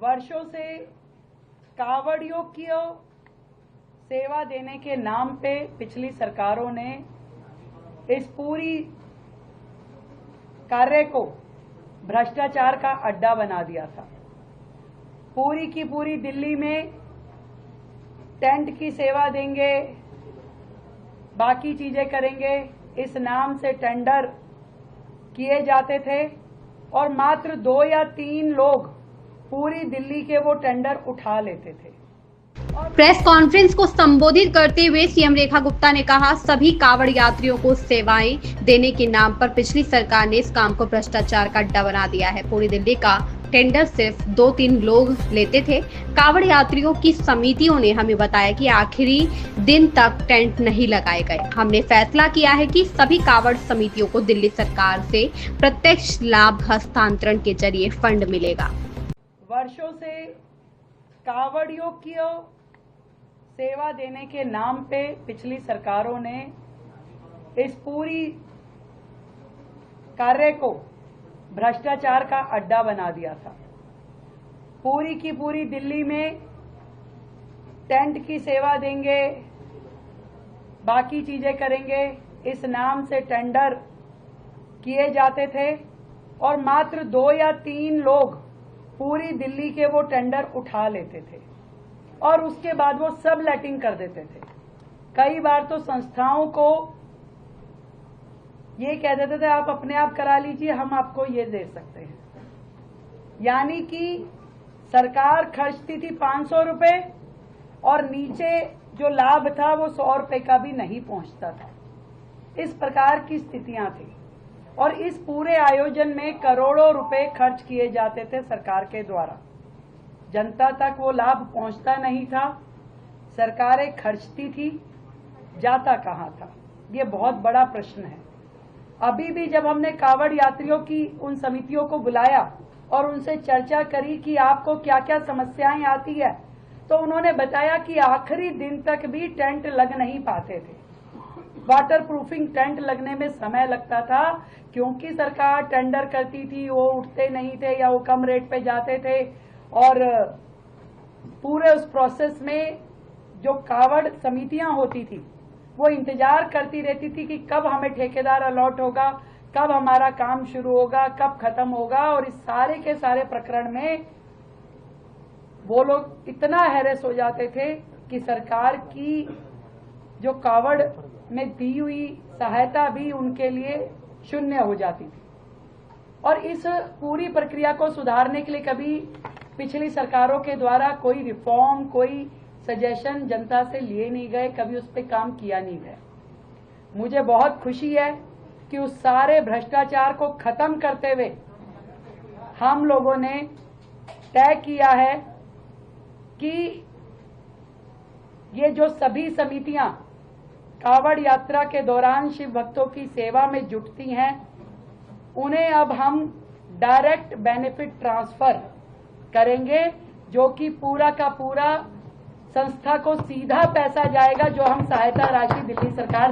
वर्षों से कांवड़ियों की सेवा देने के नाम पे पिछली सरकारों ने इस पूरी कार्य को भ्रष्टाचार का अड्डा बना दिया था। पूरी की पूरी दिल्ली में टेंट की सेवा देंगे, बाकी चीजें करेंगे, इस नाम से टेंडर किए जाते थे और मात्र 2 या 3 लोग पूरी दिल्ली के वो टेंडर उठा लेते थे। प्रेस कॉन्फ्रेंस को संबोधित करते हुए सीएम रेखा गुप्ता ने कहा, सभी कांवड़ यात्रियों को सेवाएं देने के नाम पर पिछली सरकार ने इस काम को भ्रष्टाचार का अड्डा बना दिया है। पूरी दिल्ली का टेंडर सिर्फ 2-3 लोग लेते थे। कांवड़ यात्रियों की समितियों ने हमें बताया कि आखिरी दिन तक टेंट नहीं लगाए गए। हमने फैसला किया है कि सभी कांवड़ समितियों को दिल्ली सरकार से प्रत्यक्ष लाभ हस्तांतरण के जरिए फंड मिलेगा। वर्षों से कांवड़ियों की सेवा देने के नाम पे पिछली सरकारों ने इस पूरी कार्य को भ्रष्टाचार का अड्डा बना दिया था। पूरी की पूरी दिल्ली में टेंट की सेवा देंगे, बाकी चीजें करेंगे, इस नाम से टेंडर किए जाते थे और मात्र 2 या 3 लोग पूरी दिल्ली के वो टेंडर उठा लेते थे और उसके बाद वो सब लेटिंग कर देते थे। कई बार तो संस्थाओं को ये कह देते थे, आप अपने आप करा लीजिए, हम आपको ये दे सकते हैं। यानी कि सरकार खर्चती थी 500 रुपए और नीचे जो लाभ था वो 100 रुपए का भी नहीं पहुंचता था। इस प्रकार की स्थितियां थी और इस पूरे आयोजन में करोड़ों रुपए खर्च किए जाते थे सरकार के द्वारा। जनता तक वो लाभ पहुंचता नहीं था, सरकारें खर्चती थी, जाता कहां था? ये बहुत बड़ा प्रश्न है। अभी भी जब हमने कांवड़ यात्रियों की उन समितियों को बुलाया और उनसे चर्चा करी कि आपको क्या क्या समस्याएं आती है, तो उन्होंने बताया कि आखिरी दिन तक भी टेंट लग नहीं पाते थे। वाटर प्रूफिंग टेंट लगने में समय लगता था क्योंकि सरकार टेंडर करती थी, वो उठते नहीं थे या वो कम रेट पे जाते थे और पूरे उस प्रोसेस में जो कांवड़ समितियां होती थी वो इंतजार करती रहती थी कि कब हमें ठेकेदार अलॉट होगा, कब हमारा काम शुरू होगा, कब खत्म होगा। और इस सारे के सारे प्रकरण में वो लोग इतना हैरेस हो जाते थे कि सरकार की जो कांवड़ में दी हुई सहायता भी उनके लिए शून्य हो जाती थी। और इस पूरी प्रक्रिया को सुधारने के लिए कभी पिछली सरकारों के द्वारा कोई रिफॉर्म, कोई सजेशन जनता से लिए नहीं गए, कभी उस पर काम किया नहीं गया। मुझे बहुत खुशी है कि उस सारे भ्रष्टाचार को खत्म करते हुए हम लोगों ने तय किया है कि ये जो सभी समितियां कांवड़ यात्रा के दौरान शिव भक्तों की सेवा में जुटती हैं, उन्हें अब हम डायरेक्ट बेनिफिट ट्रांसफर करेंगे, जो कि पूरा का पूरा संस्था को सीधा पैसा जाएगा, जो हम सहायता राशि दिल्ली सरकार